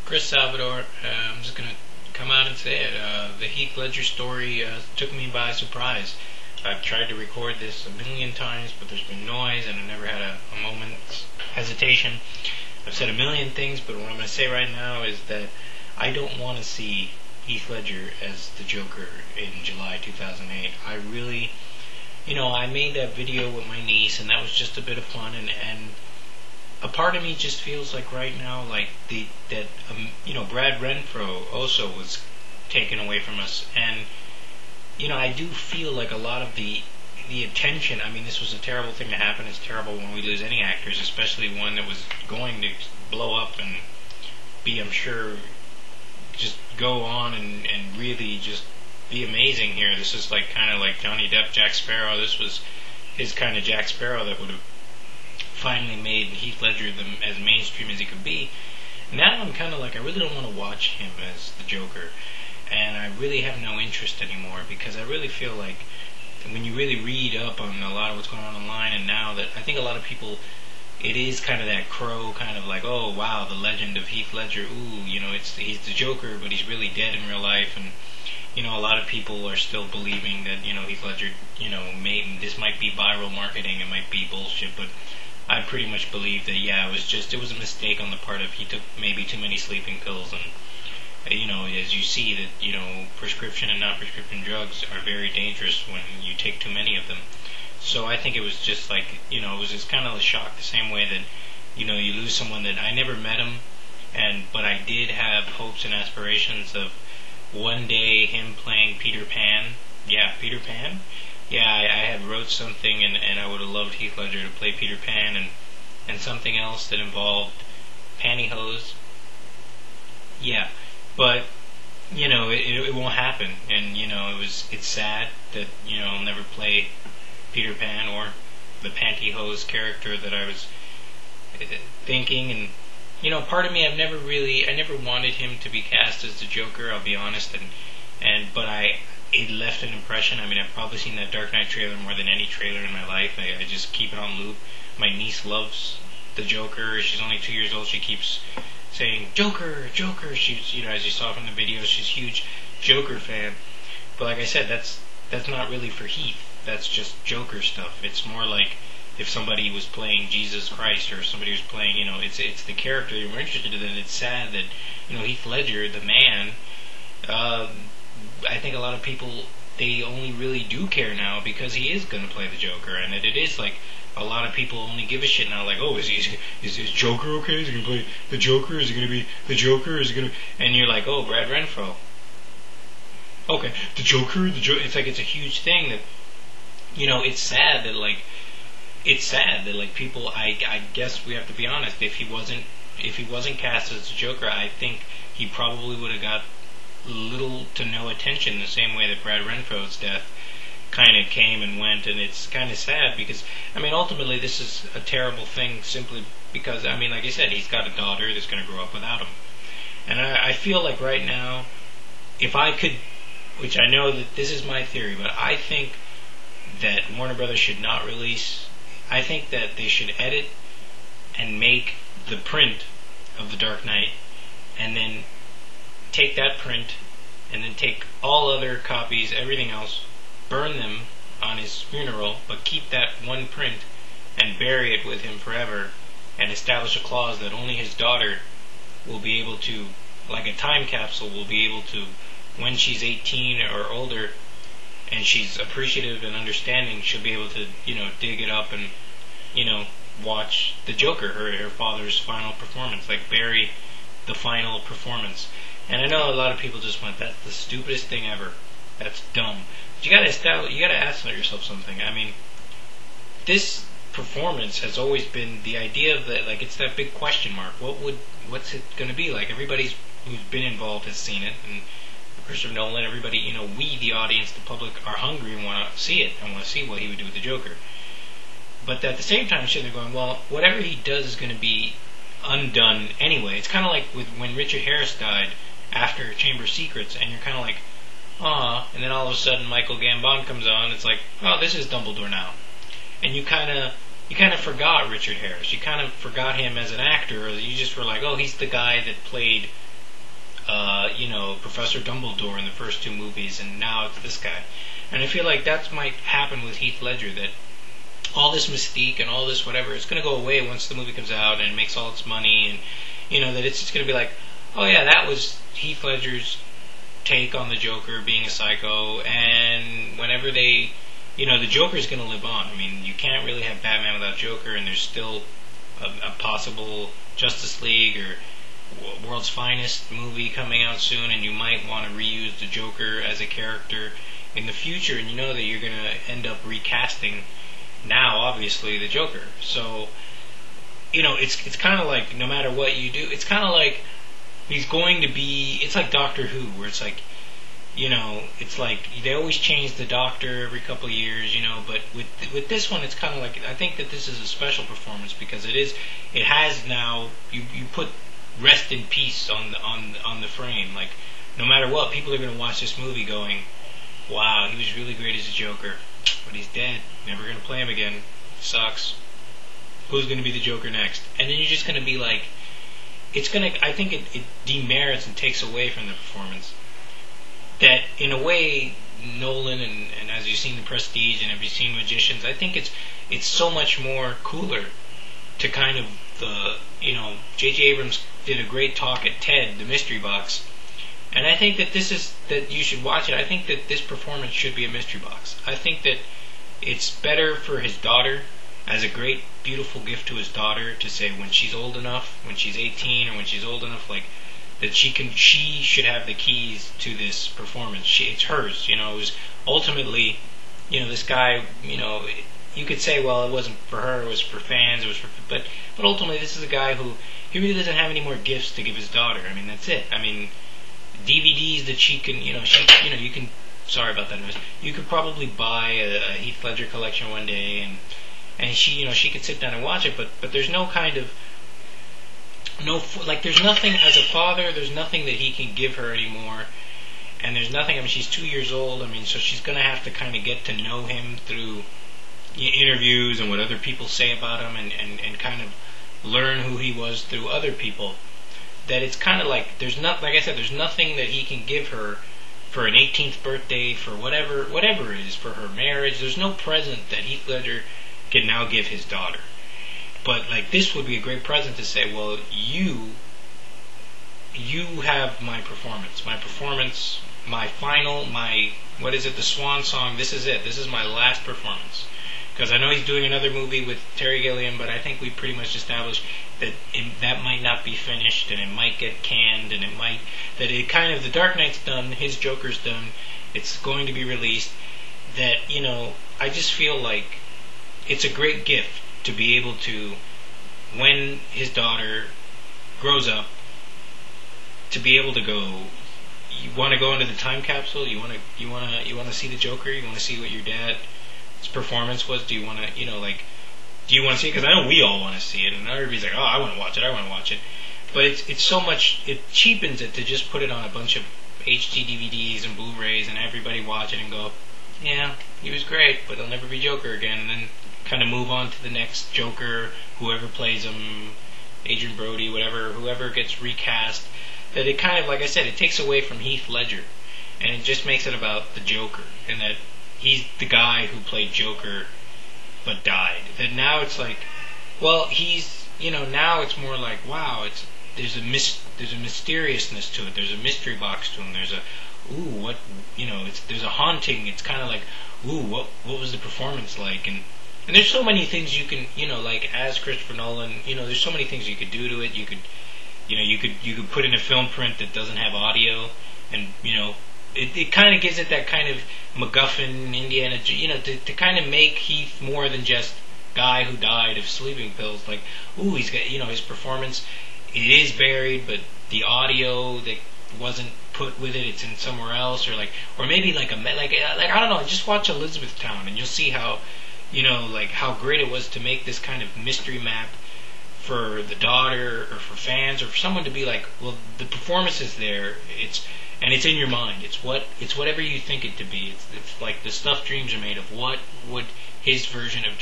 Chris Salvador. I'm just gonna come out and say it. The Heath Ledger story took me by surprise. I've tried to record this a million times, but there's been noise, and I've never had a moment's hesitation. I've said a million things, but what I'm going to say right now is that I don't want to see Heath Ledger as the Joker in July 2008. I really, I made that video with my niece, and that was just a bit of fun, and a part of me just feels like right now, like Brad Renfro also was taken away from us, and I do feel like a lot of the attention. I mean, this was a terrible thing to happen. It's terrible when we lose any actors, especially one that was going to blow up and be, I'm sure, just go on and really just be amazing here. This is like kind of like Johnny Depp, Jack Sparrow. This was his kind of Jack Sparrow that would have finally made Heath Ledger as mainstream as he could be. Now I'm kind of like, I really don't want to watch him as the Joker, and I really have no interest anymore, because I really feel like when you really read up on a lot of what's going on online, and now that I think a lot of people, it is kind of that Crow kind of like, oh wow, the legend of Heath Ledger, ooh, he's the Joker, but he's really dead in real life, and a lot of people are still believing that Heath Ledger, this might be viral marketing, it might be bullshit, but I pretty much believe that it was a mistake on the part of, he took maybe too many sleeping pills, and as you see that, prescription and non-prescription drugs are very dangerous when you take too many of them. So I think it was just like, it was just kind of a shock, the same way that, you lose someone that I never met him, but I did have hopes and aspirations of one day him playing Peter Pan. Yeah, Peter Pan? Yeah, I had wrote something, and I would have loved Heath Ledger to play Peter Pan, and something else that involved pantyhose. Yeah. But it won't happen, and it's sad that I'll never play Peter Pan or the pantyhose character that I was thinking, and part of me, I never wanted him to be cast as the Joker. I'll be honest, but it left an impression. I mean, I've probably seen that Dark Knight trailer more than any trailer in my life. I just keep it on loop. My niece loves the Joker. She's only 2 years old. She keeps saying Joker, Joker. She's, as you saw from the video, she's a huge Joker fan. But like I said, that's not really for Heath. That's just Joker stuff. It's more like if somebody was playing Jesus Christ, or somebody was playing, it's the character you're interested in. And it's sad that Heath Ledger, the man. I think a lot of people, they only really do care now because he is going to play the Joker, and that it is like, a lot of people only give a shit now, like, oh, is Joker okay? Is he going to play the Joker? Is he going to be the Joker? Is he going to... And you're like, oh, Brad Renfro. Okay, the Joker? It's like, it's a huge thing that, it's sad that, like, people, I guess we have to be honest, if he wasn't cast as the Joker, I think he probably would have got little to no attention, the same way that Brad Renfro's death kind of came and went. And it's kind of sad because, ultimately this is a terrible thing, simply because, like I said, he's got a daughter that's going to grow up without him. And I feel like right now, if I could, which I know that this is my theory, but I think that Warner Brothers should not release, I think that they should edit and make the print of The Dark Knight, and then take that print, and then take all other copies, everything else, burn them on his funeral, but keep that one print and bury it with him forever, and establish a clause that only his daughter will be able to, like a time capsule, will be able to, when she's 18 or older, and she's appreciative and understanding, she'll be able to, dig it up and, watch the Joker, her father's final performance, like bury the final performance. And I know a lot of people just went, that's the stupidest thing ever. That's dumb. But you gotta ask yourself something. This performance has always been the idea of that, like, it's that big question mark. What's it gonna be like? Everybody who's been involved has seen it, and Christopher Nolan, everybody, we, the audience, the public, are hungry and want to see it, and want to see what he would do with the Joker. But at the same time, they're going, well, whatever he does is going to be undone anyway. It's kind of like when Richard Harris died after Chamber of Secrets, and you're kind of like, and then all of a sudden Michael Gambon comes on, it's like, oh, this is Dumbledore now. And you kind of forgot Richard Harris. You kind of forgot him as an actor, or you just were like, oh, he's the guy that played Professor Dumbledore in the first two movies, and now it's this guy. And I feel like that might happen with Heath Ledger, that all this mystique and all this whatever, it's going to go away once the movie comes out and it makes all its money, and that it's just going to be like, oh yeah, that was Heath Ledger's take on the Joker being a psycho, and whenever the Joker's going to live on. I mean, you can't really have Batman without Joker, and there's still a possible Justice League or World's Finest movie coming out soon, and you might want to reuse the Joker as a character in the future, and you know that you're going to end up recasting now, obviously, the Joker. So, it's kind of like, no matter what you do, it's kind of like he's going to be, it's like Doctor Who, where it's like, it's like they always change the Doctor every couple of years, but with this one, it's kind of like, I think that this is a special performance because it has now, you put rest in peace on the frame. Like, no matter what, people are going to watch this movie going, wow, he was really great as a Joker, but he's dead. Never going to play him again. Sucks. Who's going to be the Joker next? And then you're just going to be like, I think it demerits and takes away from the performance. That, in a way, Nolan, and as you've seen The Prestige and have you seen Magicians, I think it's so much more cooler to kind of J.J. Abrams did a great talk at TED, the Mystery Box, and I think that you should watch it. I think that this performance should be a mystery box. I think that it's better for his daughter, as a great, beautiful gift to his daughter, to say when she's old enough, when she's 18 or when she's old enough, like, that she should have the keys to this performance. It's hers. It was ultimately, this guy, you could say, well, it wasn't for her, it was for fans, but ultimately this is a guy who, he really doesn't have any more gifts to give his daughter. I mean, that's it. I mean, DVDs that she can, you can, sorry about that noise, you could probably buy a Heath Ledger collection one day, and she could sit down and watch it, but there's no kind of, there's nothing, as a father, there's nothing that he can give her anymore, and there's nothing, I mean, she's 2 years old, I mean, so she's going to have to kind of get to know him through interviews and what other people say about him, and kind of learn who he was through other people. That it's kind of like, like I said, there's nothing that he can give her for an 18th birthday, for whatever it is, for her marriage. There's no present that Heath Ledger can now give his daughter. But like, this would be a great present to say, well, you have my performance, my final, what is it, the swan song, this is it, this is my last performance. Because I know he's doing another movie with Terry Gilliam, but I think we pretty much established that that might not be finished, and it might get canned, and the Dark Knight's done, his Joker's done, it's going to be released, that, I just feel like it's a great gift to be able to, when his daughter grows up, to be able to go, you want to go into the time capsule, you want to see the Joker, you want to see what your dad's performance was, do you want to see it? Because I know we all want to see it, and everybody's like, oh, I want to watch it, but it's so much, it cheapens it to just put it on a bunch of HD DVDs and Blu-rays, and everybody watch it and go, yeah, he was great, but he'll never be Joker again, and then kind of move on to the next Joker, whoever plays him, Adrian Brody, whoever gets recast. That it kind of, like I said, it takes away from Heath Ledger, and it just makes it about the Joker, and that he's the guy who played Joker but died. That now it's like, well, he's, now it's more like, wow, there's a mysteriousness to it. There's a mystery box to him. There's there's a haunting. It's kind of like, what was the performance like? And there's so many things you can, like, as Christopher Nolan, there's so many things you could do to it. You could put in a film print that doesn't have audio, and it kind of gives it that kind of MacGuffin, Indiana, to kind of make Heath more than just guy who died of sleeping pills. Like, he's got, his performance, it is buried, but the audio that wasn't put with it's in somewhere else, or maybe like I don't know. Just watch Elizabethtown, and you'll see how, how great it was to make this kind of mystery map for the daughter, or for fans, or for someone to be like, well, the performance is there. It's in your mind. It's whatever you think it to be. It's like the stuff dreams are made of. What would his version of